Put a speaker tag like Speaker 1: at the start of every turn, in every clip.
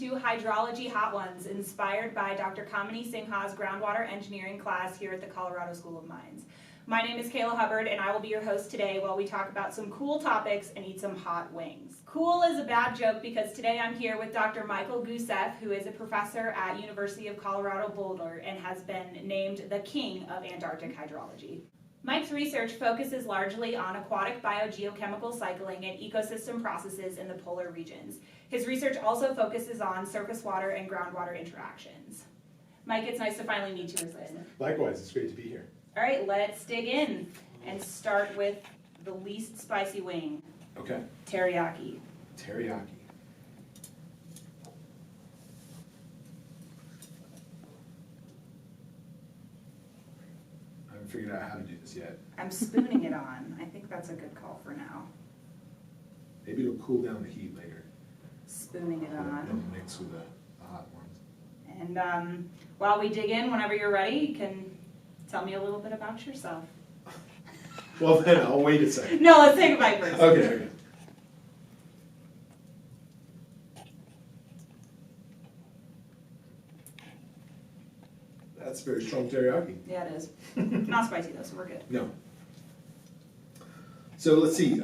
Speaker 1: to Hydrology Hot Ones, inspired by Dr. Kamini Singha's groundwater engineering class here at the Colorado School of Mines. My name is Kayla Hubbard, and I will be your host today while we talk about some cool topics and eat some hot wings. Cool is a bad joke because today I'm here with Dr. Michael Gooseff, who is a professor at University of Colorado Boulder and has been named the king of Antarctic hydrology. Mike's research focuses largely on aquatic biogeochemical cycling and ecosystem processes in the polar regions. His research also focuses on surface water and groundwater interactions. Mike, it's nice to finally meet you in person.
Speaker 2: Likewise, it's great to be here.
Speaker 1: All right, let's dig in and start with the least spicy wing.
Speaker 2: Okay.
Speaker 1: Teriyaki.
Speaker 2: Teriyaki. I haven't figured out how to do this yet.
Speaker 1: I'm spooning it on. I think that's a good call for now.
Speaker 2: Maybe it'll cool down the heat later.
Speaker 1: Spooning it
Speaker 2: It'll
Speaker 1: on.
Speaker 2: mix with the hot ones.
Speaker 1: And while we dig in, whenever you're ready, you can tell me a little bit about yourself.
Speaker 2: Well then, I'll wait a second.
Speaker 1: No, let's take a bite first.
Speaker 2: Okay. That's very strong teriyaki.
Speaker 1: Yeah, it is. Not spicy though, so we're good.
Speaker 2: No. So let's see.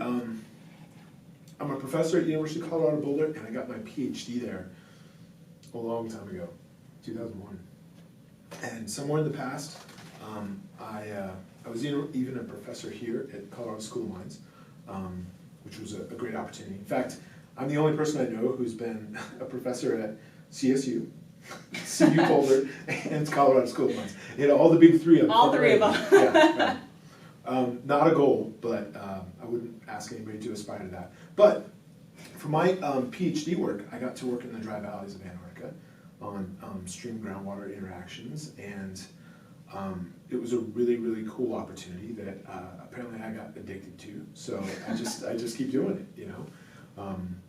Speaker 2: I'm a professor at University of Colorado Boulder, and I got my PhD there a long time ago, 2001. And somewhere in the past, I was even a professor here at Colorado School of Mines, which was a great opportunity. In fact, I'm the only person I know who's been a professor at CSU, CU Boulder, and Colorado School of Mines. You know, all the big three of them.
Speaker 1: All three of them.
Speaker 2: Yeah, right. Not a goal, but I wouldn't ask anybody to aspire to that. But for my PhD work, I got to work in the dry valleys of Antarctica on stream groundwater interactions, and it was a really, really cool opportunity that apparently I got addicted to. So I just keep doing it, you know.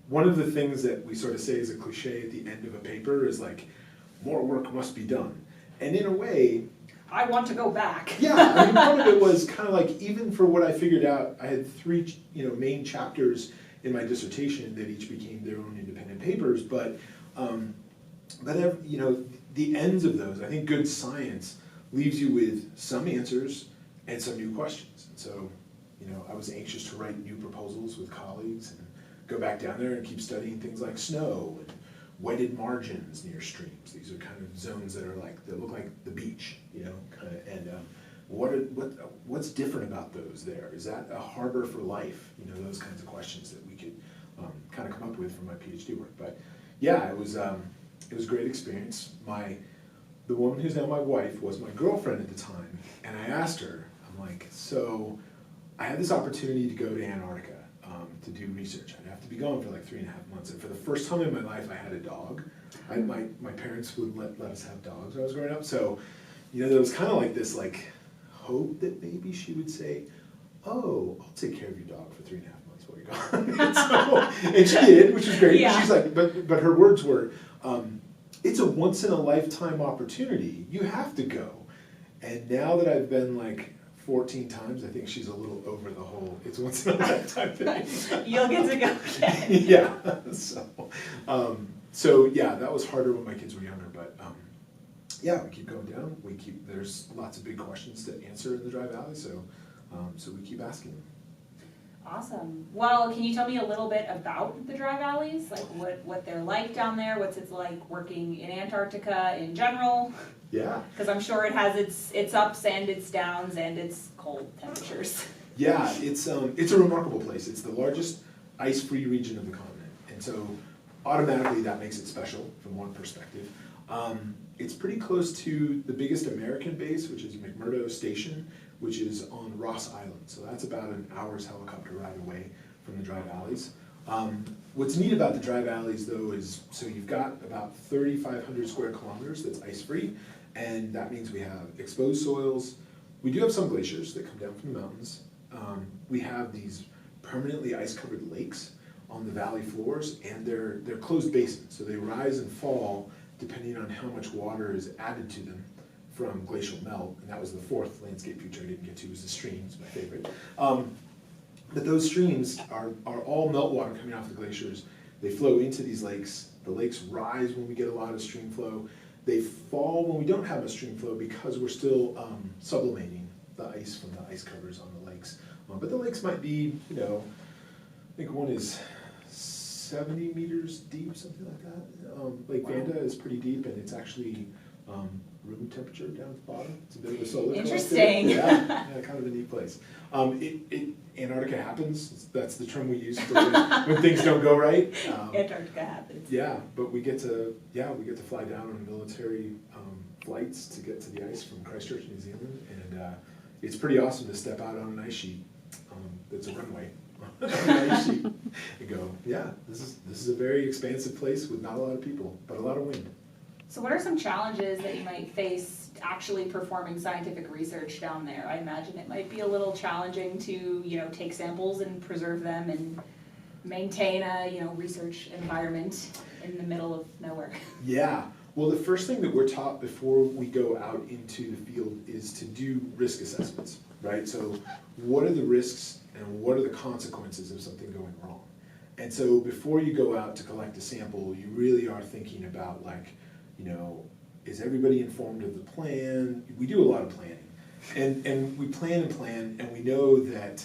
Speaker 2: One of the things that we sort of say as a cliche at the end of a paper is like, more work must be done. And in a way,
Speaker 1: I want to go back.
Speaker 2: yeah, I mean, part of it was kind of like, even for what I figured out, I had three, main chapters in my dissertation that each became their own independent papers, but the ends of those, I think good science leaves you with some answers and some new questions. And so, I was anxious to write new proposals with colleagues and go back down there and keep studying things like snow and wetted margins near streams. These are kind of zones that look like the beach, and what's different about those there? Is that a harbor for life? Those kinds of questions that we could kind of come up with from my PhD work. But yeah, it was a great experience. The woman who's now my wife was my girlfriend at the time, and I asked her, I'm like, so I had this opportunity to go to Antarctica to do research. I'd have to be gone for like 3.5 months, and for the first time in my life I had a dog. My parents wouldn't let us have dogs when I was growing up, so there was kind of like this hope that maybe she would say, oh, I'll take care of your dog for 3.5 months while you're gone. and she did, which was great.
Speaker 1: Yeah.
Speaker 2: She's like, but her words were, it's a once in a lifetime opportunity. You have to go. And now that I've been 14 times, I think she's a little over the whole it's once in a lifetime thing.
Speaker 1: You'll get to go again.
Speaker 2: Yeah. So yeah, that was harder when my kids were younger, but yeah, we keep going down. There's lots of big questions to answer in the dry valley, so we keep asking them.
Speaker 1: Awesome. Well, can you tell me a little bit about the dry valleys? Like what they're like down there? What's it like working in Antarctica in general?
Speaker 2: Yeah.
Speaker 1: Because I'm sure it has its ups and its downs and its cold temperatures.
Speaker 2: Yeah, it's a remarkable place. It's the largest ice-free region of the continent, and so automatically that makes it special from one perspective. It's pretty close to the biggest American base, which is McMurdo Station, which is on Ross Island. So that's about an hour's helicopter ride away from the dry valleys. What's neat about the dry valleys, though, is so you've got about 3,500 square kilometers that's ice-free, and that means we have exposed soils. We do have some glaciers that come down from the mountains. We have these permanently ice-covered lakes on the valley floors, and they're closed basins, so they rise and fall depending on how much water is added to them from glacial melt, and that was the fourth landscape feature I didn't get to, was the streams, my favorite. But those streams are all meltwater coming off the glaciers They flow into these lakes. The lakes rise when we get a lot of stream flow. They fall when we don't have a stream flow because we're still sublimating the ice from the ice covers on the lakes. But the lakes might be, I think one is 70 meters deep, something like that. Lake Vanda is pretty deep, and it's actually room temperature down at the bottom. It's a bit of a solar
Speaker 1: Interesting.
Speaker 2: Yeah, kind of a neat place. Antarctica happens. That's the term we use when things don't go right.
Speaker 1: Antarctica happens.
Speaker 2: Yeah, but we get to fly down on military flights to get to the ice from Christchurch, New Zealand, and it's pretty awesome to step out on an ice sheet that's a runway. On an ice sheet and go, yeah, this is a very expansive place with not a lot of people, but a lot of wind.
Speaker 1: So what are some challenges that you might face actually performing scientific research down there? I imagine it might be a little challenging to, take samples and preserve them and maintain a, research environment in the middle of nowhere.
Speaker 2: Yeah. Well, the first thing that we're taught before we go out into the field is to do risk assessments, right? So what are the risks and what are the consequences of something going wrong? And so before you go out to collect a sample, you really are thinking about is everybody informed of the plan? We do a lot of planning. And we plan, and we know that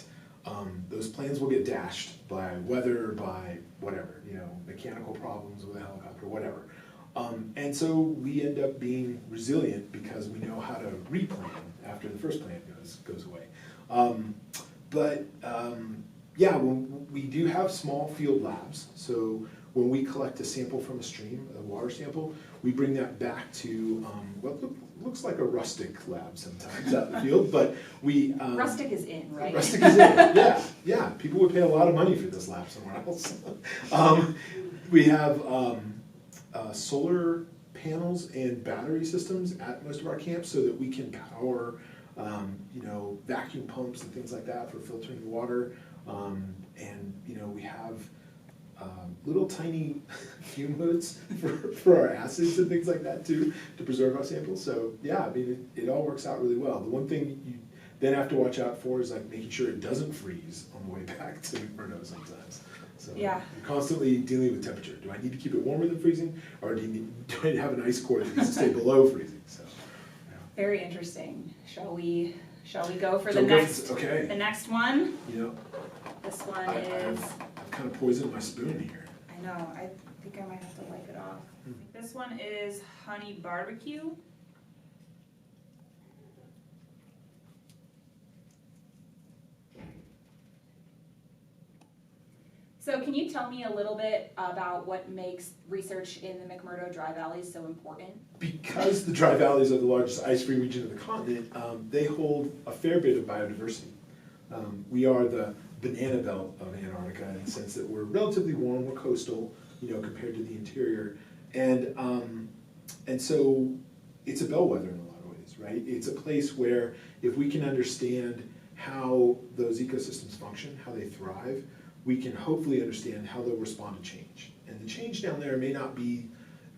Speaker 2: those plans will get dashed by weather, by whatever, mechanical problems with a helicopter, whatever. And so we end up being resilient because we know how to replan after the first plan goes away. When we do have small field labs. So when we collect a sample from a stream, a water sample, we bring that back to what looks like a rustic lab sometimes out in the field, but we...
Speaker 1: rustic is in, right?
Speaker 2: Rustic is in, yeah. People would pay a lot of money for this lab somewhere else. We have solar panels and battery systems at most of our camps so that we can power vacuum pumps and things like that for filtering the water. We have little tiny fume hoods for our acids and things like that too, to preserve our samples. So yeah, it all works out really well. The one thing you then have to watch out for is making sure it doesn't freeze on the way back to McMurdo sometimes. So
Speaker 1: yeah.
Speaker 2: You're constantly dealing with temperature. Do I need to keep it warmer than freezing, or do I have an ice core that needs to stay below freezing? So yeah.
Speaker 1: Very interesting. Shall we go for the next one? This one is...
Speaker 2: I've kind of poisoned my spoon here.
Speaker 1: I know, I think I might have to wipe it off. This one is honey barbecue. So can you tell me a little bit about what makes research in the McMurdo Dry Valleys so important?
Speaker 2: Because the dry valleys are the largest ice-free region of the continent, they hold a fair bit of biodiversity. We are the banana belt of Antarctica in the sense that we're relatively warm, we're coastal, compared to the interior, and so it's a bellwether in a lot of ways, right? It's a place where if we can understand how those ecosystems function, how they thrive, we can hopefully understand how they'll respond to change. And the change down there may not be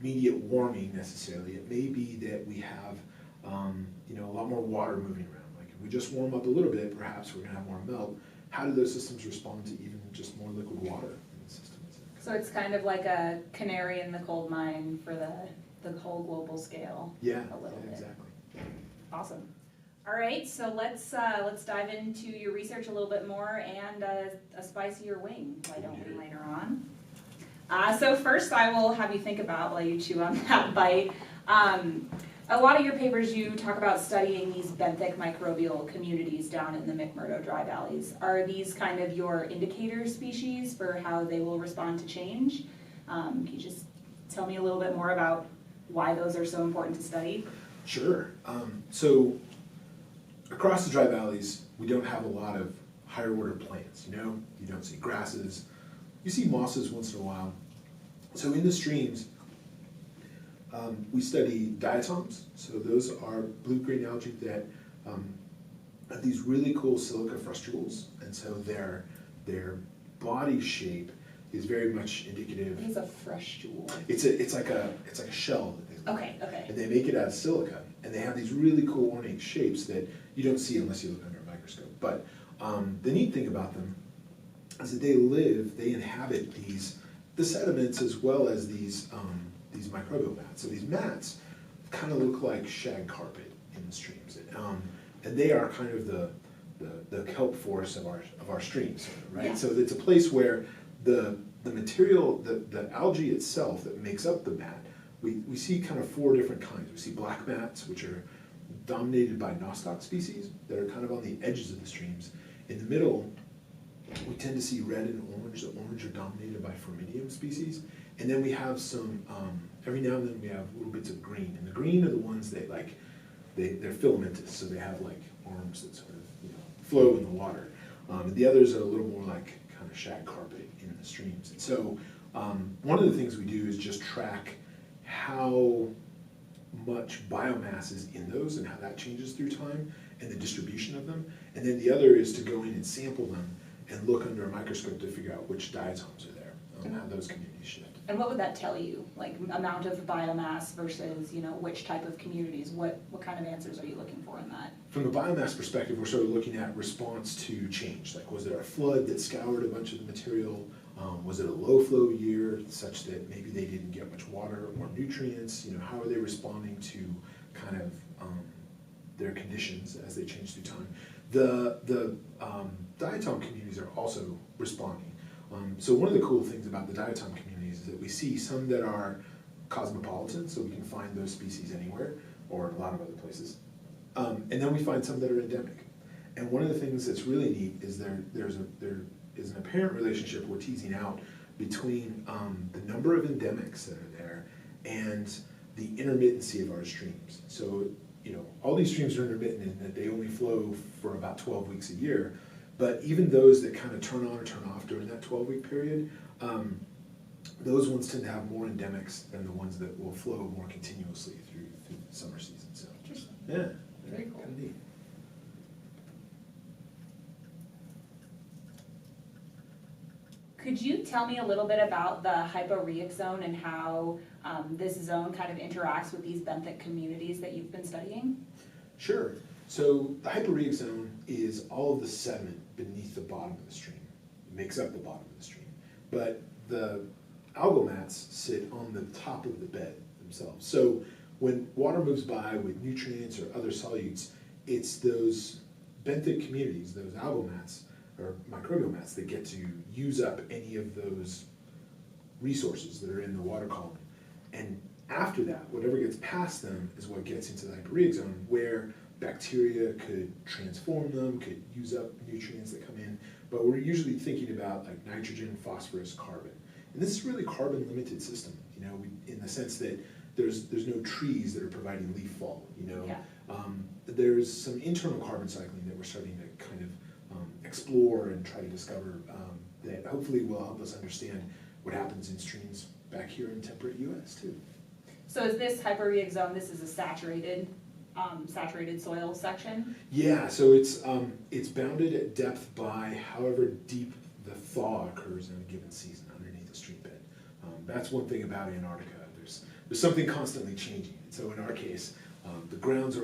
Speaker 2: immediate warming necessarily. It may be that we have a lot more water moving around. Like if we just warm up a little bit, perhaps we're going to have more melt. How do those systems respond to even just more liquid water in the system?
Speaker 1: So it's kind of like a canary in the coal mine for the whole global scale.
Speaker 2: Yeah,
Speaker 1: a little bit.
Speaker 2: Exactly.
Speaker 1: Awesome. All right, so let's dive into your research a little bit more and a spicier wing. Why don't we later on? So first, I will have you think about while you chew on that bite. A lot of your papers, you talk about studying these benthic microbial communities down in the McMurdo Dry Valleys. Are these kind of your indicator species for how they will respond to change? Can you just tell me a little bit more about why those are so important to study?
Speaker 2: Sure. So across the dry valleys, we don't have a lot of higher order plants. You don't see grasses. You see mosses once in a while. So in the streams, we study diatoms. So those are blue-green algae that have these really cool silica frustules, and so their body shape is very much indicative.
Speaker 1: What is a frustule?
Speaker 2: It's like a shell that they
Speaker 1: Okay.
Speaker 2: and they make it out of silica, and they have these really cool ornate shapes that you don't see unless you look under a microscope. But the neat thing about them is that they inhabit the sediments as well as these microbial mats. So these mats kind of look like shag carpet in the streams. And they are kind of the kelp forest of our streams, right?
Speaker 1: Yeah.
Speaker 2: So it's a place where the material, the algae itself that makes up the mat, we see kind of 4 different kinds. We see black mats, which are dominated by nostoc species that are kind of on the edges of the streams. In the middle, we tend to see red and orange. The orange are dominated by Formidium species. And then we have some, every now and then we have little bits of green. And the green are the ones that they're filamentous, so they have like arms that sort of flow in the water. And the others are a little more like kind of shag carpet in the streams. And so one of the things we do is just track how much biomass is in those and how that changes through time and the distribution of them. And then the other is to go in and sample them and look under a microscope to figure out which diatoms are there, how those communities shift.
Speaker 1: And what would that tell you? Like amount of biomass versus, which type of communities? What kind of answers are you looking for in that?
Speaker 2: From the biomass perspective, we're sort of looking at response to change. Like, was there a flood that scoured a bunch of the material? Was it a low flow year such that maybe they didn't get much water or nutrients? How are they responding to kind of their conditions as they change through time? The diatom communities are also responding. So one of the cool things about the diatom communities is that we see some that are cosmopolitan, so we can find those species anywhere or a lot of other places. And then we find some that are endemic. And one of the things that's really neat is there is an apparent relationship we're teasing out between the number of endemics that are there and the intermittency of our streams. So, all these streams are intermittent in that they only flow for about 12 weeks a year, but even those that kind of turn on or turn off during that 12-week period, those ones tend to have more endemics than the ones that will flow more continuously through the summer season. So,
Speaker 1: Interesting.
Speaker 2: yeah,
Speaker 1: Very cool.
Speaker 2: Kind of neat.
Speaker 1: Could you tell me a little bit about the hyporheic zone and how this zone kind of interacts with these benthic communities that you've been studying?
Speaker 2: Sure. So the hyporheic zone is all of the sediment beneath the bottom of the stream. It makes up the bottom of the stream. But the algal mats sit on the top of the bed themselves. So when water moves by with nutrients or other solutes, it's those benthic communities, those algal mats, or microbial mats, that get to use up any of those resources that are in the water column. And after that, whatever gets past them is what gets into the hyporheic zone, where bacteria could transform them, could use up nutrients that come in. But we're usually thinking about like nitrogen, phosphorus, carbon. And this is really carbon limited system, in the sense that there's no trees that are providing leaf fall,
Speaker 1: Yeah.
Speaker 2: There's some internal carbon cycling that we're starting to kind of explore and try to discover that hopefully will help us understand what happens in streams back here in temperate US too.
Speaker 1: So is this hyporheic zone, this is a saturated soil section?
Speaker 2: Yeah, so it's bounded at depth by however deep the thaw occurs in a given season underneath the stream bed. That's one thing about Antarctica. There's something constantly changing. And so in our case, the ground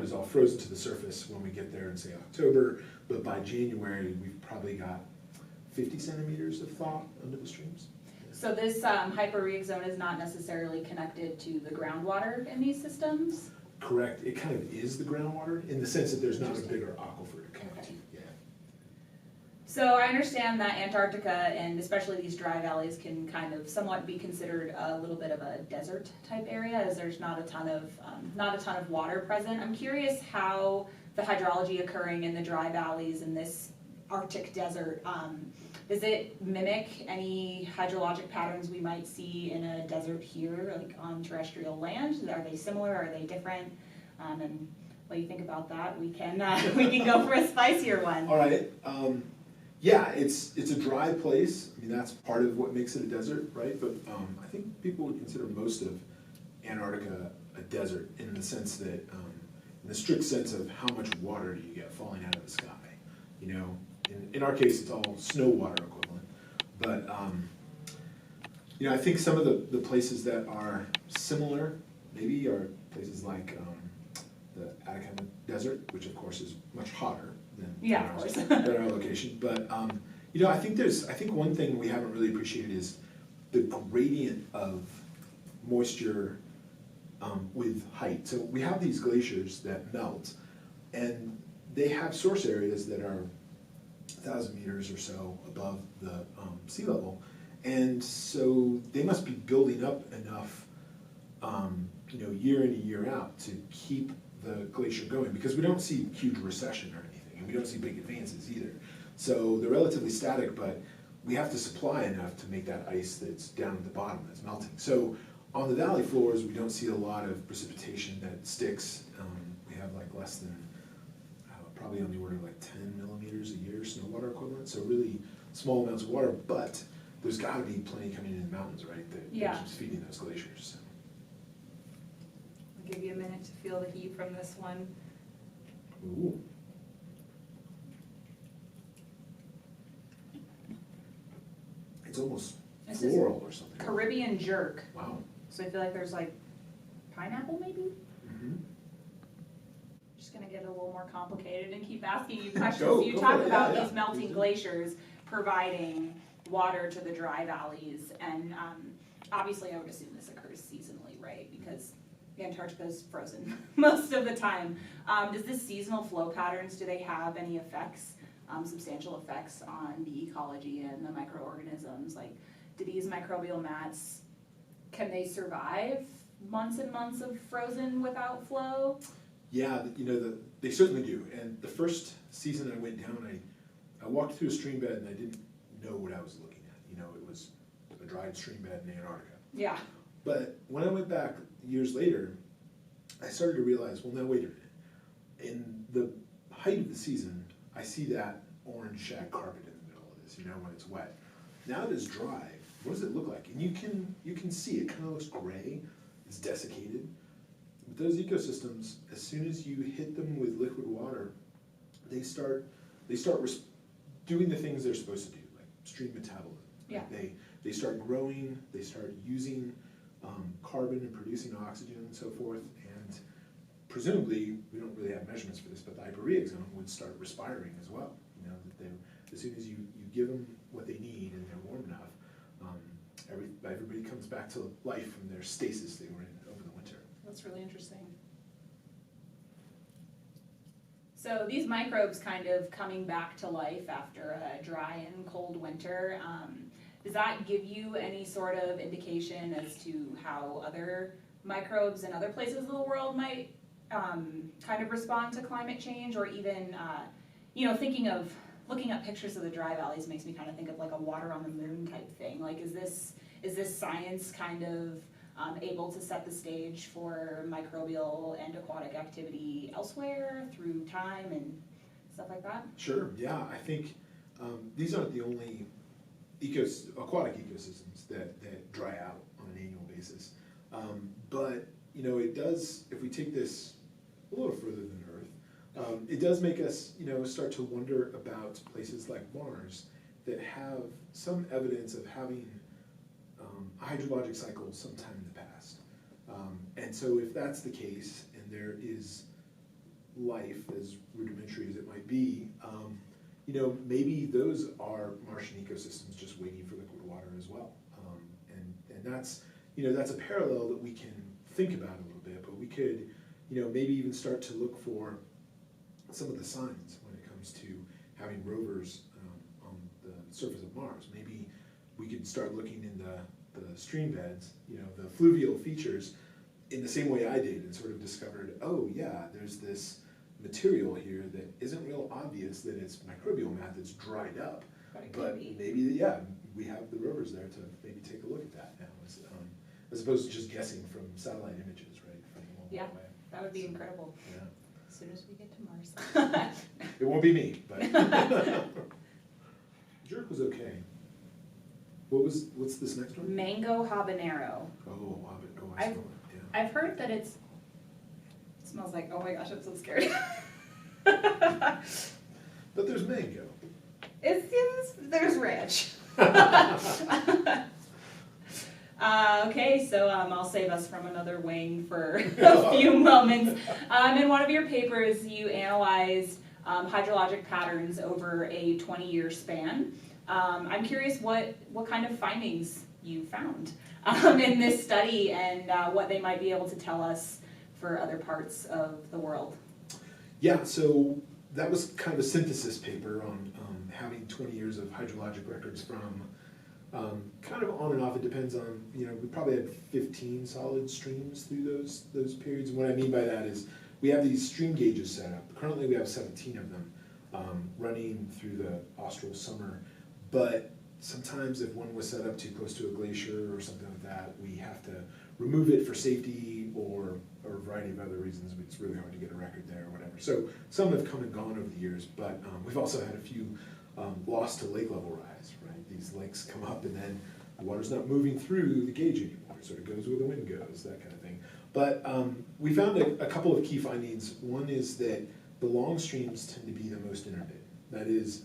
Speaker 2: is all frozen to the surface when we get there in, say, October, but by January, we've probably got 50 centimeters of thaw under the streams.
Speaker 1: So this hyporheic zone is not necessarily connected to the groundwater in these systems?
Speaker 2: Correct. It kind of is the groundwater in the sense that there's not a bigger aquifer to connect to. Yeah.
Speaker 1: So I understand that Antarctica, and especially these dry valleys, can kind of somewhat be considered a little bit of a desert type area, as there's not a ton of water present. I'm curious how the hydrology occurring in the dry valleys in this Arctic desert, does it mimic any hydrologic patterns we might see in a desert here, like on terrestrial land? Are they similar? Are they different? And what do you think about that? We can go for a spicier one.
Speaker 2: All right. Yeah, it's a dry place. I mean, that's part of what makes it a desert, right? But I think people would consider most of Antarctica a desert in the sense that, in the strict sense of how much water do you get falling out of the sky. In our case, it's all snow water equivalent. But I think some of the places that are similar maybe are places like the Atacama Desert, which of course is much hotter than our location. But I think one thing we haven't really appreciated is the gradient of moisture with height. So we have these glaciers that melt, and they have source areas that are 1,000 meters or so above the sea level, and so they must be building up enough, year in and year out to keep the glacier going, because we don't see huge recession or anything, and we don't see big advances either. So they're relatively static, but we have to supply enough to make that ice that's down at the bottom that's melting. So on the valley floors, we don't see a lot of precipitation that sticks. We have like less than, probably on the order of like 10 millimeters a year snow water equivalent, so really small amounts of water, but there's gotta be plenty coming in the mountains, right, that keeps feeding those glaciers. So.
Speaker 1: I'll give you a minute to feel the heat from this one.
Speaker 2: Ooh. It's almost floral or something.
Speaker 1: Caribbean jerk.
Speaker 2: Wow.
Speaker 1: So I feel like there's like pineapple maybe?
Speaker 2: Mm-hmm.
Speaker 1: Just gonna get a little more complicated and keep asking you questions.
Speaker 2: Go
Speaker 1: You talk
Speaker 2: for it.
Speaker 1: about
Speaker 2: Yeah,
Speaker 1: these melting glaciers providing water to the dry valleys, and obviously I would assume this occurs seasonally, right? Because Antarctica is frozen most of the time. Does this seasonal flow patterns, do they have any effects, substantial effects on the ecology and the microorganisms? Like, do these microbial mats, can they survive months and months of frozen without flow?
Speaker 2: Yeah, they certainly do. And the first season I went down, I walked through a stream bed and I didn't know what I was looking at. It was a dried stream bed in Antarctica.
Speaker 1: Yeah.
Speaker 2: But when I went back years later, I started to realize, well, now wait a minute. In the height of the season, I see that orange shag carpet in the middle of this, when it's wet. Now that it's dry, what does it look like? And you can see it kind of looks gray, it's desiccated. With those ecosystems, as soon as you hit them with liquid water, they start doing the things they're supposed to do, like stream metabolism.
Speaker 1: Yeah.
Speaker 2: They start growing, they start using carbon and producing oxygen and so forth, and presumably, we don't really have measurements for this, but the hyporheic zone would start respiring as well. As soon as you give them what they need and they're warm enough, everybody comes back to life from their stasis they were in over the winter.
Speaker 1: That's really interesting. So these microbes kind of coming back to life after a dry and cold winter, does that give you any sort of indication as to how other microbes in other places of the world might kind of respond to climate change, or even, thinking of looking at pictures of the dry valleys makes me kind of think of like a water on the moon type thing. Like, is this science kind of able to set the stage for microbial and aquatic activity elsewhere through time and stuff like that?
Speaker 2: Sure, yeah, I think these aren't the only aquatic ecosystems that dry out on an annual basis. But, it does, if we take this a little further than Earth, it does make us, start to wonder about places like Mars that have some evidence of having a hydrologic cycle sometime in the past. And so if that's the case, and there is life, as rudimentary as it might be, maybe those are Martian ecosystems just waiting for liquid water as well. And that's a parallel that we can think about a little bit, but we could, maybe even start to look for some of the signs when it comes to having rovers on the surface of Mars. Maybe we could start looking in the stream beds, the fluvial features, in the same way I did, and sort of discovered, oh yeah, there's this material here that isn't real obvious that it's microbial mat that's dried up, but maybe, yeah, we have the rovers there to maybe take a look at that now, as opposed to just guessing from satellite images, right? From a long way.
Speaker 1: That would be incredible.
Speaker 2: Yeah.
Speaker 1: As soon as we get to Mars.
Speaker 2: It won't be me, but jerk was okay. What's this next one?
Speaker 1: Mango habanero.
Speaker 2: Oh, I smell it, yeah.
Speaker 1: I've heard that it smells like, oh my gosh, I'm so scared.
Speaker 2: But there's mango.
Speaker 1: There's ranch. Okay, so I'll save us from another wing for a few moments. In one of your papers, you analyzed hydrologic patterns over a 20-year span. I'm curious what kind of findings you found in this study and what they might be able to tell us for other parts of the world.
Speaker 2: Yeah, so that was kind of a synthesis paper on having 20 years of hydrologic records from kind of on and off. It depends on, we probably had 15 solid streams through those periods. And what I mean by that is we have these stream gauges set up. Currently we have 17 of them running through the austral summer. But sometimes if one was set up too close to a glacier or something like that, we have to remove it for safety or a variety of other reasons. It's really hard to get a record there or whatever. So some have come and gone over the years, but we've also had a few lost to lake level rise, right? These lakes come up and then the water's not moving through the gauge anymore, so it goes where the wind goes, that kind of thing. But we found a couple of key findings. One is that the long streams tend to be the most intermittent. That is,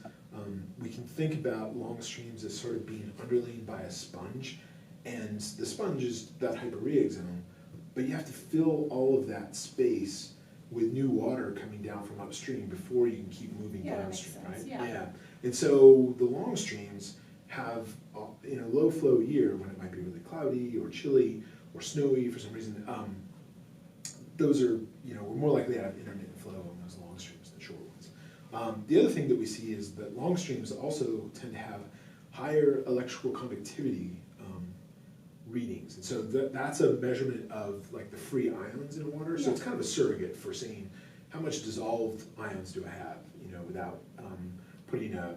Speaker 2: we can think about long streams as sort of being underlain by a sponge, and the sponge is that hyporheic zone, but you have to fill all of that space with new water coming down from upstream before you can keep moving downstream, right? Yeah. And so the long streams have, in a low flow year, when it might be really cloudy or chilly or snowy for some reason, those are, we're more likely to have intermittent flow on those long streams than short ones. The other thing that we see is that long streams also tend to have higher electrical conductivity readings. And so that's a measurement of like the free ions in water. So it's kind of a surrogate for saying how much dissolved ions do I have, without putting a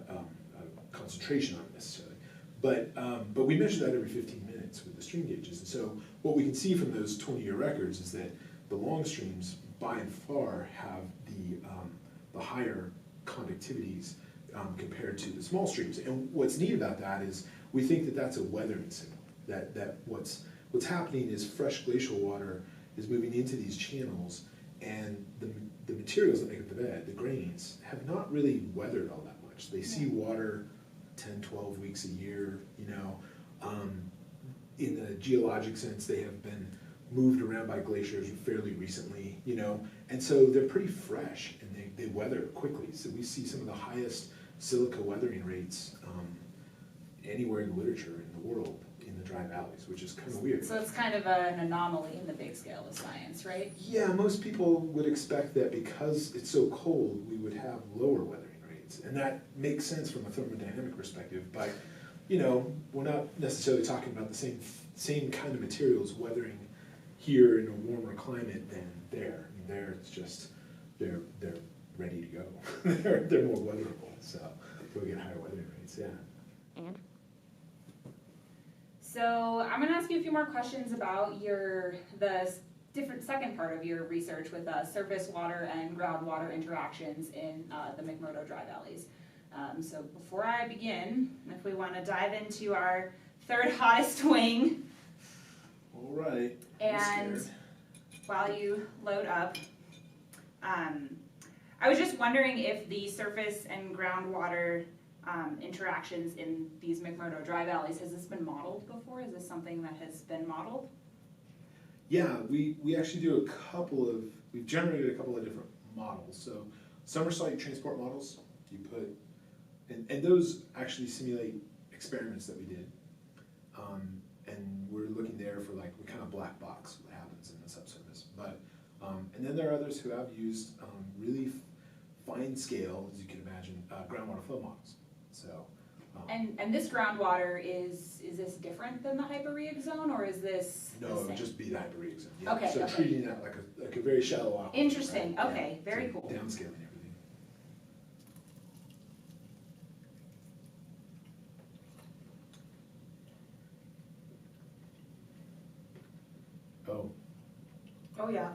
Speaker 2: concentration on it necessarily. But we measure that every 15 minutes with the stream gauges. And so what we can see from those 20-year records is that the long streams by and far have the higher conductivities compared to the small streams. And what's neat about that is we think that that's a weathering signal. That what's happening is fresh glacial water is moving into these channels, and the materials that make up the bed, the grains, have not really weathered all that much. They see water 10, 12 weeks a year, in the geologic sense, they have been moved around by glaciers fairly recently, and so they're pretty fresh and they weather quickly. So we see some of the highest silica weathering rates anywhere in the literature in the world in the dry valleys, which is kind of weird.
Speaker 1: So it's kind of an anomaly in the big scale of science, right?
Speaker 2: Yeah, most people would expect that because it's so cold, we would have lower weathering rates. And that makes sense from a thermodynamic perspective, but we're not necessarily talking about the same kind of materials weathering here in a warmer climate than there. I mean, there it's just, they're ready to go. they're more weatherable, so we'll get higher weathering rates, yeah.
Speaker 1: And? So I'm going to ask you a few more questions about the different second part of your research with surface water and groundwater interactions in the McMurdo Dry Valleys. So before I begin, if we want to dive into our third hottest wing.
Speaker 2: All right.
Speaker 1: And while you load up, I was just wondering if the surface and groundwater interactions in these McMurdo Dry Valleys, has this been modeled before? Is this something that has been modeled?
Speaker 2: Yeah, we actually do we've generated a couple of different models. So summer site transport models, you put, and those actually simulate experiments that we did. And we're looking there for we kind of black box what happens in the subsurface. But, and then there are others who have used really fine scale, as you can imagine, groundwater flow models. So,
Speaker 1: and this groundwater is this different than the hyporheic zone, or is this
Speaker 2: no,
Speaker 1: the
Speaker 2: it
Speaker 1: same?
Speaker 2: would just be the hyporheic zone. Yeah.
Speaker 1: Okay.
Speaker 2: So treating that like a very shallow aquifer.
Speaker 1: Interesting.
Speaker 2: Right?
Speaker 1: Okay.
Speaker 2: Yeah.
Speaker 1: Very
Speaker 2: so
Speaker 1: cool.
Speaker 2: Downscaling everything. Oh.
Speaker 1: Oh yeah.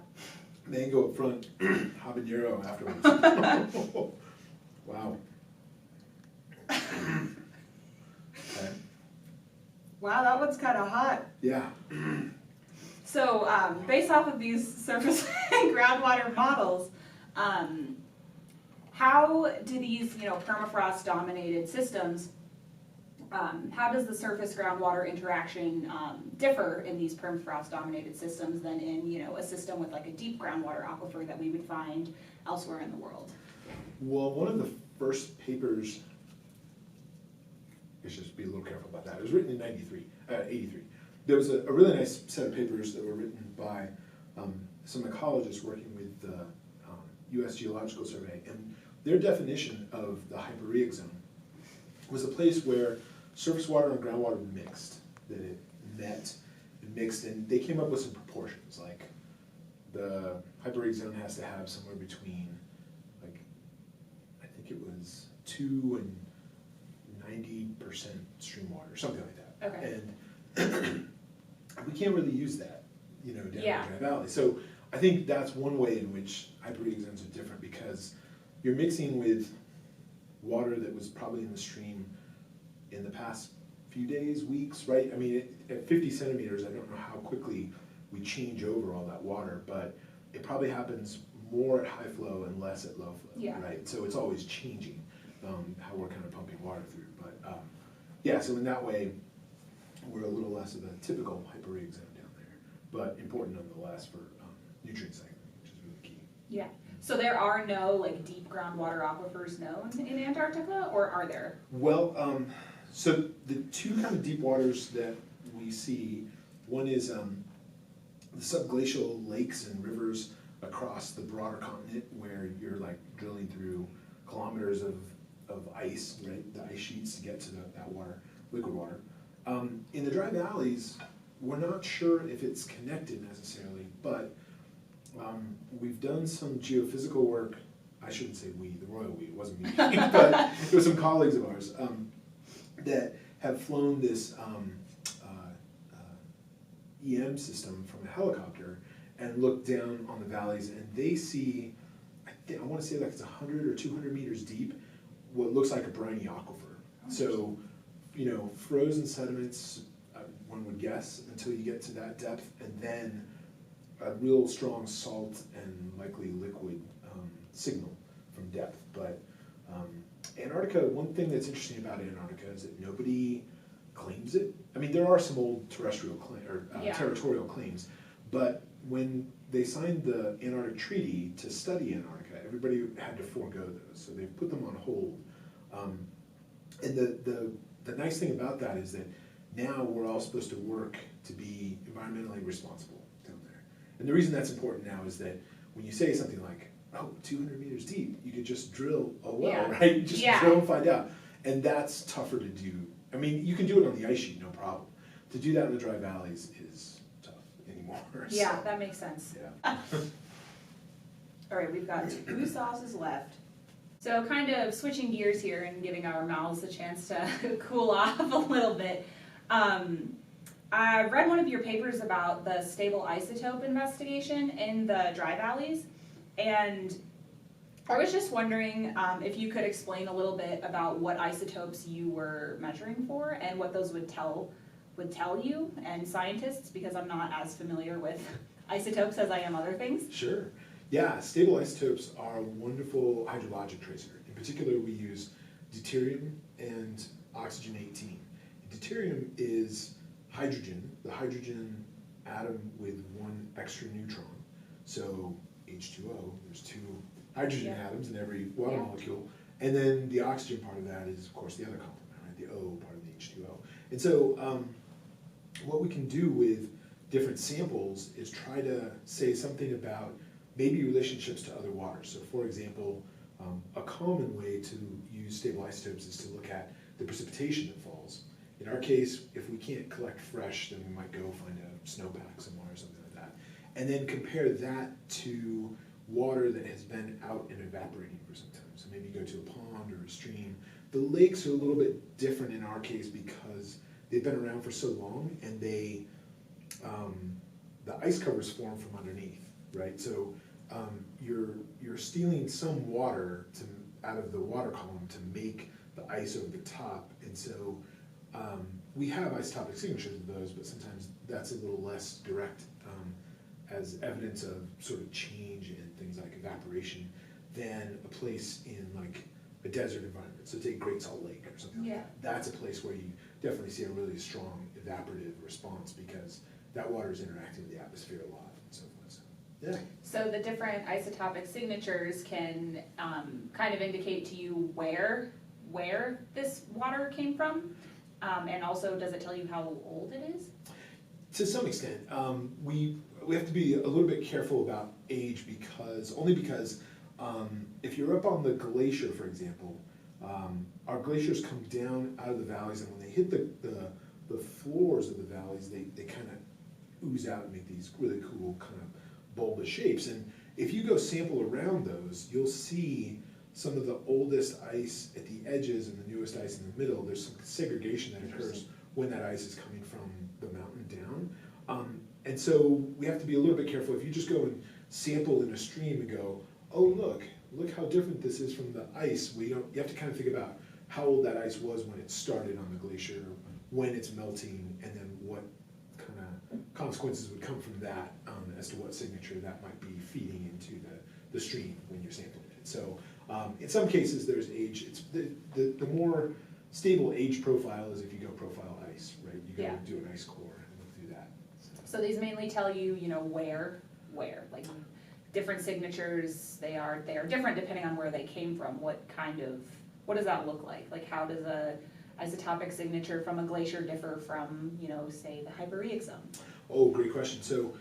Speaker 2: Mango up front, habanero afterwards. Wow. Okay.
Speaker 1: Wow, that one's kind of hot.
Speaker 2: Yeah.
Speaker 1: So, based off of these surface and groundwater models, how do these, permafrost-dominated systems, how does the surface groundwater interaction differ in these permafrost-dominated systems than in, a system with a deep groundwater aquifer that we would find elsewhere in the world?
Speaker 2: Well, one of the first papers, I should just be a little careful about that. It was written in '93. 83. There was a really nice set of papers that were written by some ecologists working with the U.S. Geological Survey, and their definition of the hyporheic zone was a place where surface water and groundwater mixed, that it met and mixed, and they came up with some proportions, like the hyporheic zone has to have somewhere between, like, I think it was 2 and 90% stream water, something like that.
Speaker 1: Okay.
Speaker 2: And we can't really use that, down in the
Speaker 1: Yeah.
Speaker 2: Dry Valley. So I think that's one way in which hyporheic zones are different, because you're mixing with water that was probably in the stream in the past few days, weeks, right? I mean, at 50 centimeters, I don't know how quickly we change over all that water, but it probably happens more at high flow and less at low flow,
Speaker 1: Yeah.
Speaker 2: right? So it's always changing how we're kind of pumping water through. But yeah, so in that way, we're a little less of a typical hyporheic zone down there, but important nonetheless for nutrient cycling, which is really key.
Speaker 1: Yeah. So there are no like deep groundwater aquifers known in Antarctica, or are there?
Speaker 2: Well, so the two kind of deep waters that we see, one is the subglacial lakes and rivers across the broader continent, where you're like drilling through kilometers of ice, right? The ice sheets to get to that water, liquid water. In the dry valleys, we're not sure if it's connected necessarily, but we've done some geophysical work. I shouldn't say we, the royal we, it wasn't me, but it was some colleagues of ours that have flown this EM system from a helicopter and looked down on the valleys, and they see, I want to say like it's 100 or 200 meters deep, what looks like a briny aquifer. So, frozen sediments, one would guess, until you get to that depth, and then a real strong salt and likely liquid signal from depth. But Antarctica, one thing that's interesting about Antarctica is that nobody claims it. I mean, there are some old terrestrial territorial claims, but when they signed the Antarctic Treaty to study Antarctica, everybody had to forego those, so they've put them on hold. And the nice thing about that is that now we're all supposed to work to be environmentally responsible down there. And the reason that's important now is that when you say something like, 200 meters deep, you could just drill a well, right? Just drill and find out. And that's tougher to do. I mean, you can do it on the ice sheet, no problem. To do that in the dry valleys is tough anymore.
Speaker 1: Yeah, that makes sense.
Speaker 2: Yeah.
Speaker 1: All right, we've got 2 sauces left. So kind of switching gears here and giving our mouths a chance to cool off a little bit. I read one of your papers about the stable isotope investigation in the dry valleys, and I was just wondering if you could explain a little bit about what isotopes you were measuring for and what those would tell you and scientists, because I'm not as familiar with isotopes as I am other things.
Speaker 2: Sure. Yeah, stable isotopes are a wonderful hydrologic tracer. In particular, we use deuterium and oxygen-18. Deuterium is hydrogen, the hydrogen atom with one extra neutron. So H2O, there's 2 hydrogen atoms in every water molecule. And then the oxygen part of that is, of course, the other complement, right? The O part of the H2O. And so what we can do with different samples is try to say something about maybe relationships to other waters. So for example, a common way to use stable isotopes is to look at the precipitation that falls. In our case, if we can't collect fresh, then we might go find a snowpack somewhere or something like that. And then compare that to water that has been out and evaporating for some time. So maybe go to a pond or a stream. The lakes are a little bit different in our case because they've been around for so long, and the ice covers form from underneath, right? So you're stealing some water out of the water column to make the ice over the top, and so we have isotopic signatures of those, but sometimes that's a little less direct as evidence of sort of change in things like evaporation than a place in like a desert environment. So take Great Salt Lake or something like that. That's a place where you definitely see a really strong evaporative response because that water is interacting with the atmosphere a lot and so forth. So, yeah.
Speaker 1: So the different isotopic signatures can kind of indicate to you where this water came from? And also, does it tell you how old it is?
Speaker 2: To some extent, we have to be a little bit careful about age only because if you're up on the glacier, for example, our glaciers come down out of the valleys, and when they hit the floors of the valleys, they kind of ooze out and make these really cool kind of bulbous shapes. And if you go sample around those, you'll see some of the oldest ice at the edges and the newest ice in the middle. There's some segregation that occurs when that ice is coming from the mountain down. And so we have to be a little bit careful. If you just go and sample in a stream and go, oh, look how different this is from the ice, you have to kind of think about how old that ice was when it started on the glacier, when it's melting, and then what kind of consequences would come from that as to what signature that might be feeding into the stream when you're sampling it. So in some cases there's age. It's the more stable age profile is if you go profile ice, right? You go do an ice core and look through that.
Speaker 1: So these mainly tell you, where, like different signatures, they are different depending on where they came from. What does that look like? Like how does a isotopic signature from a glacier differ from, say the Hyperreic zone?
Speaker 2: Oh, great question. So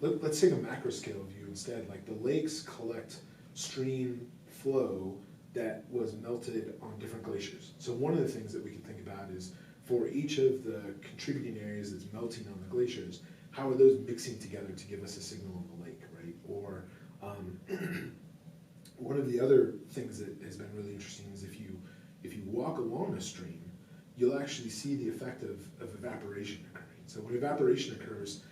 Speaker 2: let's take a macro scale view instead. Like the lakes collect stream flow that was melted on different glaciers. So one of the things that we can think about is for each of the contributing areas that's melting on the glaciers, how are those mixing together to give us a signal on the lake, right? Or one of the other things that has been really interesting is if you walk along a stream, you'll actually see the effect of evaporation occurring. So when evaporation occurs,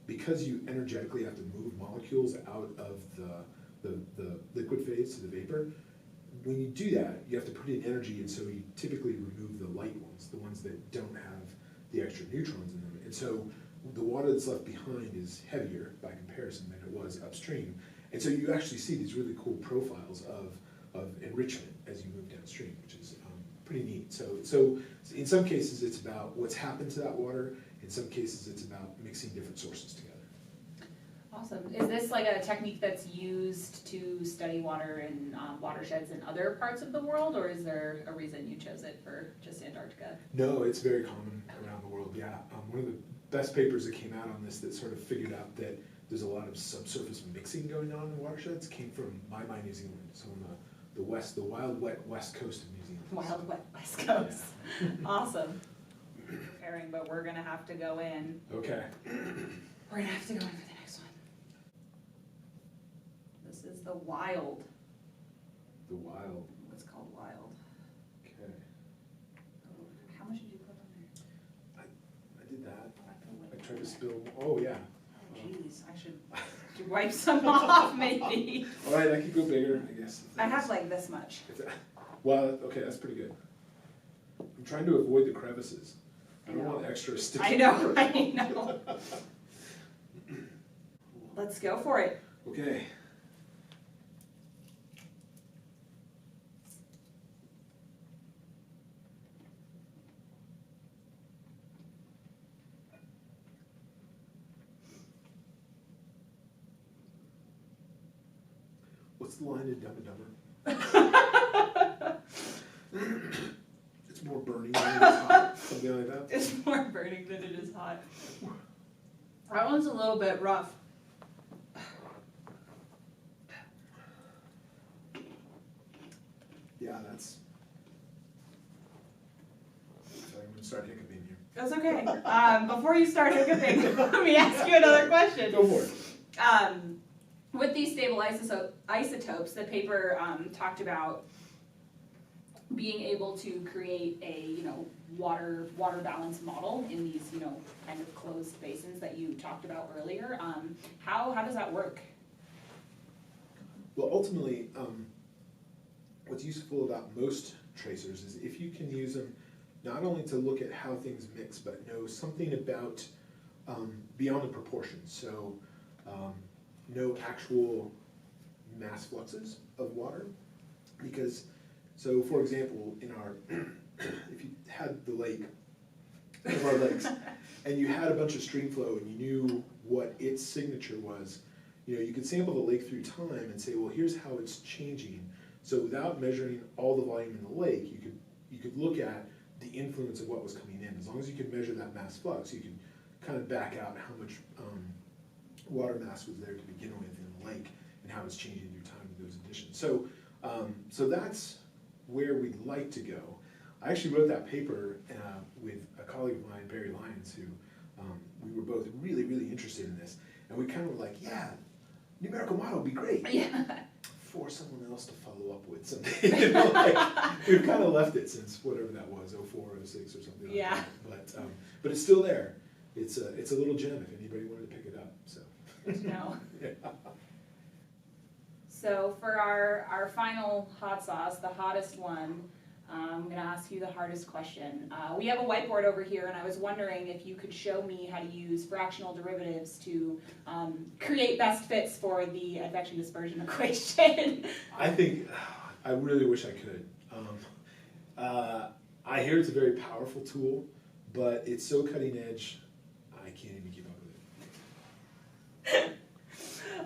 Speaker 2: because you energetically have to move molecules out of the liquid phase to the vapor, when you do that, you have to put in energy, and so you typically remove the light ones, the ones that don't have the extra neutrons in them. And so the water that's left behind is heavier by comparison than it was upstream. And so you actually see these really cool profiles of enrichment as you move downstream, which is pretty neat. So in some cases it's about what's happened to that water. In some cases it's about mixing different sources together.
Speaker 1: Awesome. Is this like a technique that's used to study water in watersheds in other parts of the world, or is there a reason you chose it for just Antarctica?
Speaker 2: No, it's very common around the world, yeah. One of the best papers that came out on this that sort of figured out that there's a lot of subsurface mixing going on in watersheds came from Mai, New Zealand, so on the wild, wet west coast of New Zealand.
Speaker 1: Wild, wet west coast. Awesome. Preparing, but we're going to have to go in.
Speaker 2: Okay.
Speaker 1: We're going to have to go in for the next one. This is the wild.
Speaker 2: The wild.
Speaker 1: What's called wild.
Speaker 2: Okay.
Speaker 1: How much did you put on there?
Speaker 2: I did that. I tried to spill. Oh, yeah.
Speaker 1: Oh, jeez. I should wipe some off, maybe.
Speaker 2: All right, I could go bigger, I guess.
Speaker 1: I have like this much.
Speaker 2: Well, okay, that's pretty good. I'm trying to avoid the crevices. I don't want extra sticky.
Speaker 1: I know. Let's go for it.
Speaker 2: Okay. What's the line in Dumb and Dumber? It's more burning than it is hot. Something like that.
Speaker 1: It's more burning than it is hot. That one's a little bit rough.
Speaker 2: Yeah, that's. Sorry, I'm gonna start hiccuping here.
Speaker 1: That's okay. Before you start hiccuping, let me ask you another question.
Speaker 2: Go for it.
Speaker 1: With these stable isotopes, the paper talked about being able to create a water balance model in these kind of closed basins that you talked about earlier. How does that work?
Speaker 2: Well, ultimately, what's useful about most tracers is if you can use them not only to look at how things mix, but know something about beyond the proportions. So no actual mass fluxes of water, because, so for example, in our, if you had the lake, one of our lakes, and you had a bunch of stream flow and you knew what its signature was, you could sample the lake through time and say, well, here's how it's changing. So without measuring all the volume in the lake, you could look at the influence of what was coming in. As long as you could measure that mass flux, you could kind of back out how much water mass was there to begin with in the lake and how it's changing through time with those additions. So, so that's where we'd like to go. I actually wrote that paper with a colleague of mine, Barry Lyons, who we were both really, really interested in this. And we kind of were like, yeah, numerical model would be great.
Speaker 1: Yeah.
Speaker 2: For someone else to follow up with something. You know, like, we've kind of left it since whatever that was, 04, 06 or something like
Speaker 1: Yeah.
Speaker 2: that. But it's still there. It's a little gem if anybody wanted to pick it up. So.
Speaker 1: Good to know.
Speaker 2: Yeah.
Speaker 1: So for our final hot sauce, the hottest one, I'm going to ask you the hardest question. We have a whiteboard over here, and I was wondering if you could show me how to use fractional derivatives to create best fits for the advection dispersion equation.
Speaker 2: I really wish I could. I hear it's a very powerful tool, but it's so cutting edge, I can't even keep up with it.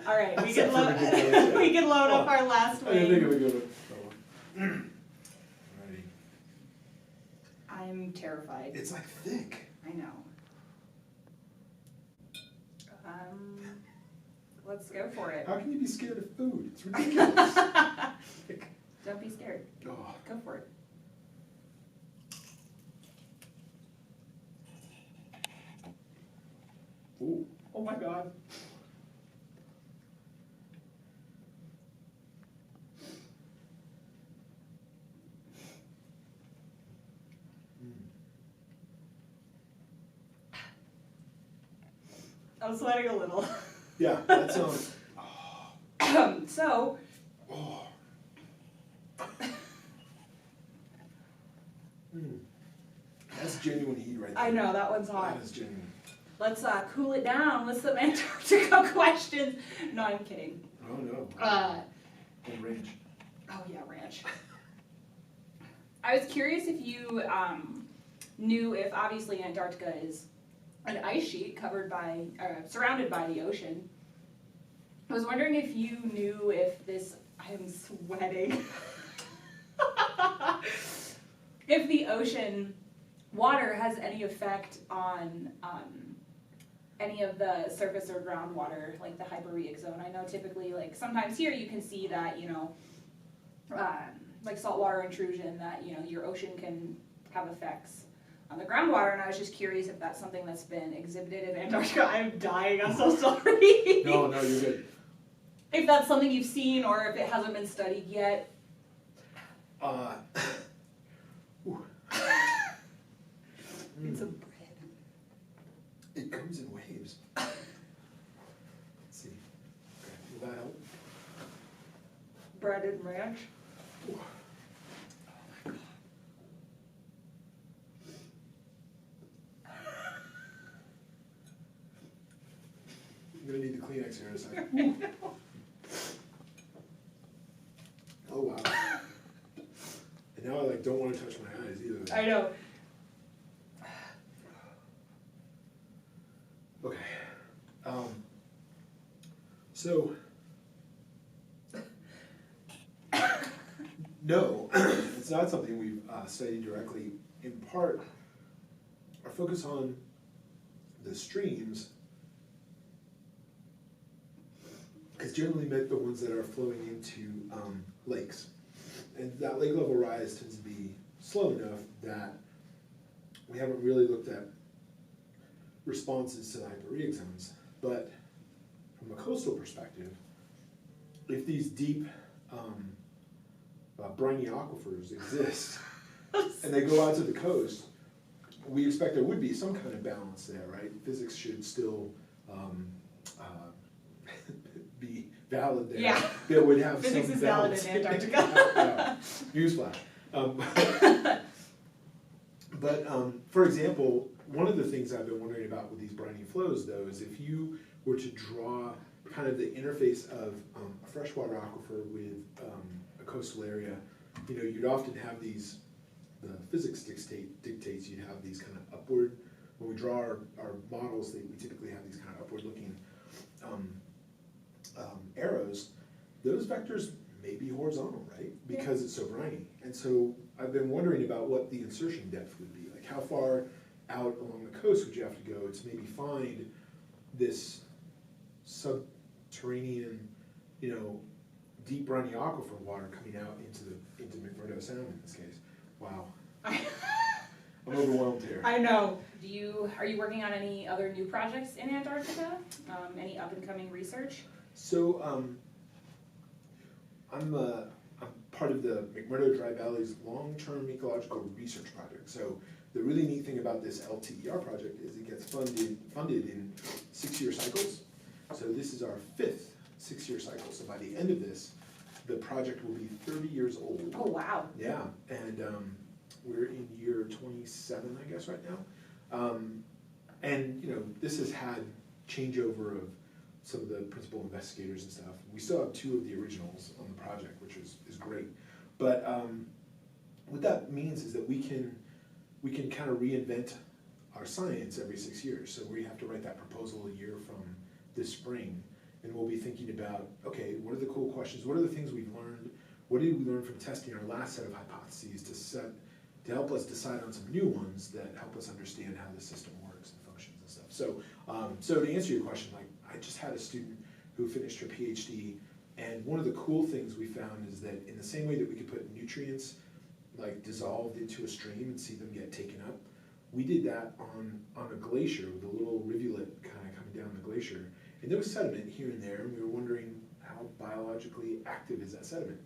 Speaker 1: All right, we
Speaker 2: Except
Speaker 1: can
Speaker 2: for
Speaker 1: load,
Speaker 2: ridiculous, yeah.
Speaker 1: we can load up our last
Speaker 2: I didn't think it
Speaker 1: wing.
Speaker 2: would go to. Alrighty.
Speaker 1: I'm terrified.
Speaker 2: It's like thick.
Speaker 1: I know. Let's go for it.
Speaker 2: How can you be scared of food? It's ridiculous.
Speaker 1: Don't be scared.
Speaker 2: Oh.
Speaker 1: Go for it.
Speaker 2: Ooh. Oh my God.
Speaker 1: I'm sweating a little.
Speaker 2: Yeah, that sounds.
Speaker 1: So,
Speaker 2: Oh. That's genuine heat right there.
Speaker 1: I know, that one's hot.
Speaker 2: That is genuine.
Speaker 1: Let's cool it down with some Antarctica questions. No, I'm kidding.
Speaker 2: Oh no. And range.
Speaker 1: Oh yeah, ranch. I was curious if you knew if obviously Antarctica is an ice sheet covered by, surrounded by the ocean. I was wondering if you knew if this, I am sweating, if the ocean water has any effect on any of the surface or groundwater, like the hyporheic zone. I know typically, like sometimes here you can see that, you know, like saltwater intrusion, that, you know, your ocean can have effects on the groundwater, and I was just curious if that's something that's been exhibited in Antarctica. I'm dying, I'm so sorry.
Speaker 2: No, you're good.
Speaker 1: If that's something you've seen or if it hasn't been studied yet. It's a bread.
Speaker 2: It comes in waves. Let's see. Okay, will that help?
Speaker 1: Bread and ranch.
Speaker 2: Ooh. I'm gonna need the Kleenex here in a second. Oh wow. And now I don't want to touch my eyes either.
Speaker 1: I know.
Speaker 2: Okay. So no, it's not something we've studied directly. In part, our focus on the streams has generally meant the ones that are flowing into lakes. And that lake level rise tends to be slow enough that we haven't really looked at responses to the hyporheic zones. But from a coastal perspective, if these deep briny aquifers exist and they go out to the coast, we expect there would be some kind of balance there, right? Physics should still be valid there.
Speaker 1: Yeah.
Speaker 2: That would have
Speaker 1: Physics
Speaker 2: some
Speaker 1: is valid
Speaker 2: balance.
Speaker 1: in Antarctica.
Speaker 2: Newsflash. But for example, one of the things I've been wondering about with these briny flows, though, is if you were to draw kind of the interface of a freshwater aquifer with a coastal area, you know, you'd often have these, the physics dictates you'd have these kind of upward, when we draw our models, we typically have these kind of upward looking arrows. Those vectors may be horizontal, right? Because it's so briny. And so I've been wondering about what the insertion depth would be. Like how far out along the coast would you have to go to maybe find this subterranean, deep running aquifer water coming out into McMurdo Sound in this case. Wow. I'm overwhelmed here.
Speaker 1: I know. Are you working on any other new projects in Antarctica? Any up and coming research?
Speaker 2: So I'm part of the McMurdo Dry Valley's long-term ecological research project. So the really neat thing about this LTER project is it gets funded in 6-year cycles. So this is our 5th 6-year cycle. So by the end of this, the project will be 30 years old.
Speaker 1: Oh, wow.
Speaker 2: Yeah, and we're in year 27, I guess, right now. And this has had changeover of some of the principal investigators and stuff. We still have 2 of the originals on the project, which is great. But what that means is that we can kind of reinvent our science every 6 years. So we have to write that proposal a year from this spring, and we'll be thinking about, okay, what are the cool questions? What are the things we've learned? What did we learn from testing our last set of hypotheses to help us decide on some new ones that help us understand how the system works and functions and stuff. So to answer your question, like I just had a student who finished her PhD, and one of the cool things we found is that in the same way that we could put nutrients like dissolved into a stream and see them get taken up, we did that on a glacier with a little rivulet kind of coming down the glacier. And there was sediment here and there, and we were wondering how biologically active is that sediment?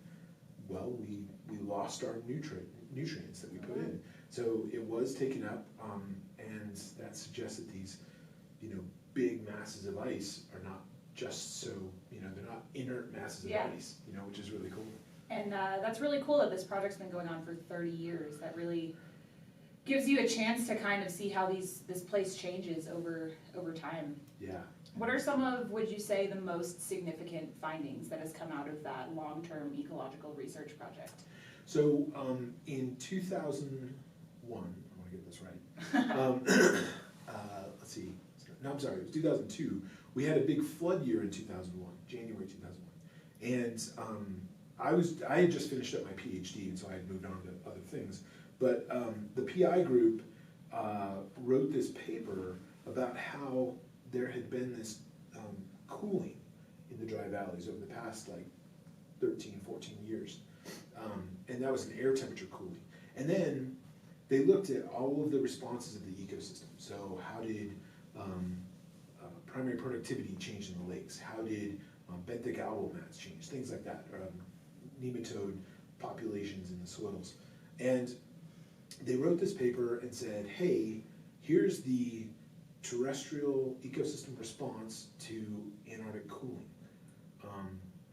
Speaker 2: Well, we lost our nutrients that we put in. So it was taken up, and that suggests that these, big masses of ice are not just so, they're not inert masses of ice, which is really cool.
Speaker 1: And that's really cool that this project's been going on for 30 years. That really gives you a chance to kind of see how this place changes over time.
Speaker 2: Yeah.
Speaker 1: What are some of, would you say, the most significant findings that has come out of that long-term ecological research project?
Speaker 2: So in 2001, I want to get this right. Let's see. No, I'm sorry. It was 2002. We had a big flood year in 2001, January 2001, and I had just finished up my PhD, and so I had moved on to other things. But the PI group wrote this paper about how there had been this cooling in the dry valleys over the past 13, 14 years. And that was an air temperature cooling. And then they looked at all of the responses of the ecosystem. So how did primary productivity change in the lakes? How did benthic algal mats change? Things like that. Nematode populations in the soils. And they wrote this paper and said, hey, here's the terrestrial ecosystem response to Antarctic cooling.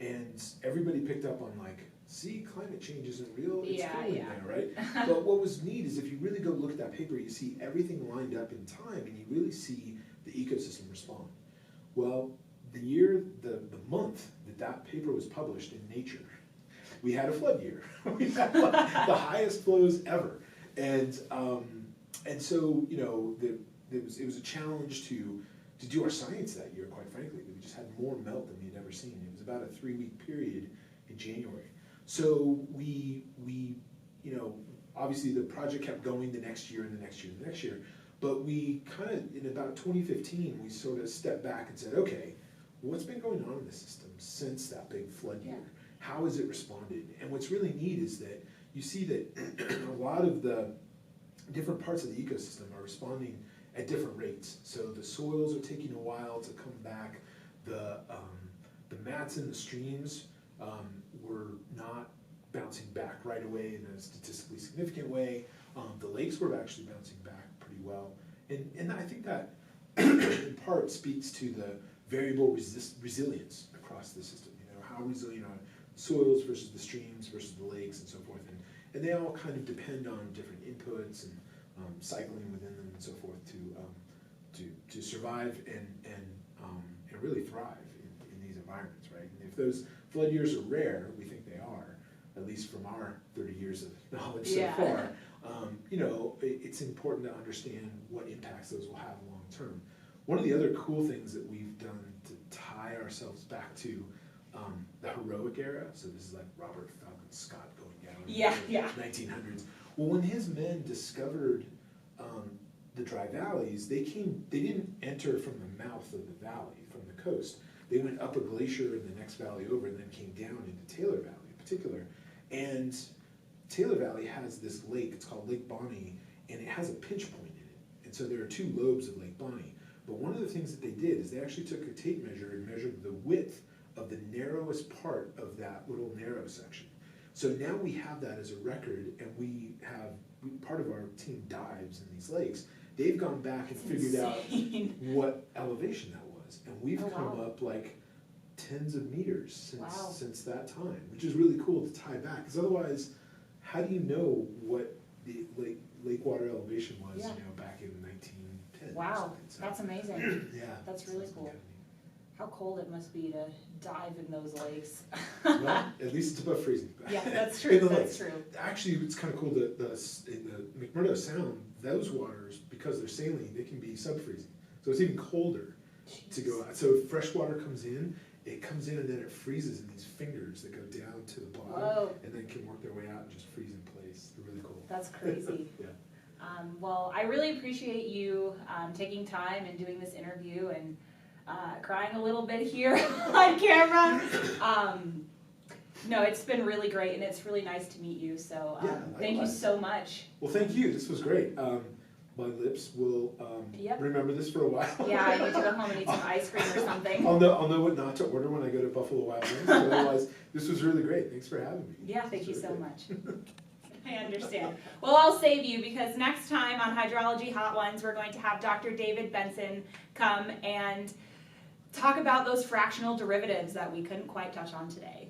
Speaker 2: And everybody picked up on see, climate change isn't real, it's cooling there, right? But what was neat is if you really go look at that paper, you see everything lined up in time, and you really see the ecosystem respond. Well, the month that paper was published in Nature, we had a flood year. We had the highest flows ever. And so, it was a challenge to do our science that year, quite frankly. We just had more melt than we had ever seen. It was about a 3-week period in January. So we obviously the project kept going the next year and the next year and the next year, but we kind of, in about 2015, we sort of stepped back and said, okay, what's been going on in the system since that big flood year? How has it responded? And what's really neat is that you see that a lot of the different parts of the ecosystem are responding at different rates. So the soils are taking a while to come back. The mats in the streams were not bouncing back right away in a statistically significant way. The lakes were actually bouncing back pretty well. And I think that in part speaks to the variable resilience across the system. How resilient are soils versus the streams versus the lakes and so forth. And they all kind of depend on different inputs and cycling within them and so forth to survive and really thrive in these environments, right? And if those flood years are rare, we think they are, at least from our 30 years of knowledge so far, it's important to understand what impacts those will have long term. One of the other cool things that we've done to tie ourselves back to the heroic era, so this is like Robert Falcon Scott going down
Speaker 1: Yeah,
Speaker 2: in the
Speaker 1: yeah.
Speaker 2: 1900s. Well, when his men discovered the dry valleys, they didn't enter from the mouth of the valley, from the coast. They went up a glacier in the next valley over and then came down into Taylor Valley in particular. And Taylor Valley has this lake, it's called Lake Bonny, and it has a pinch point in it. And so there are two lobes of Lake Bonny. But one of the things that they did is they actually took a tape measure and measured the width of the narrowest part of that little narrow section. So now we have that as a record, and part of our team dives in these lakes. They've gone back and figured out what elevation that was, and we've come up like tens of meters since that time, which is really cool to tie back, because otherwise, how do you know what the lake water elevation was, back in 1910?
Speaker 1: Wow, so, that's amazing.
Speaker 2: Yeah.
Speaker 1: That's really cool.
Speaker 2: Kind of
Speaker 1: how cold it must be to dive in those lakes.
Speaker 2: well, at least it's above freezing.
Speaker 1: Yeah, that's true. That's
Speaker 2: lakes.
Speaker 1: True.
Speaker 2: Actually, it's kind of cool that in the McMurdo Sound, those waters, because they're saline, they can be sub-freezing. So it's even colder to go out. So if fresh water comes in, it comes in and then it freezes in these fingers that go down to the bottom.
Speaker 1: Whoa.
Speaker 2: And then can work their way out and just freeze in place. They're really cool.
Speaker 1: That's crazy.
Speaker 2: Yeah.
Speaker 1: Well, I really appreciate you taking time and doing this interview and crying a little bit here on camera. No, it's been really great, and it's really nice to meet you, so thank you so much.
Speaker 2: Well, thank you. This was great. My lips will remember this for a while.
Speaker 1: Yeah, I need to go home and eat some ice cream or something.
Speaker 2: I'll know what not to order when I go to Buffalo Wild Wings, but otherwise, this was really great. Thanks for having me.
Speaker 1: Yeah, thank you so much. I understand. Well, I'll save you, because next time on Hydrology Hot Ones, we're going to have Dr. David Benson come and talk about those fractional derivatives that we couldn't quite touch on today.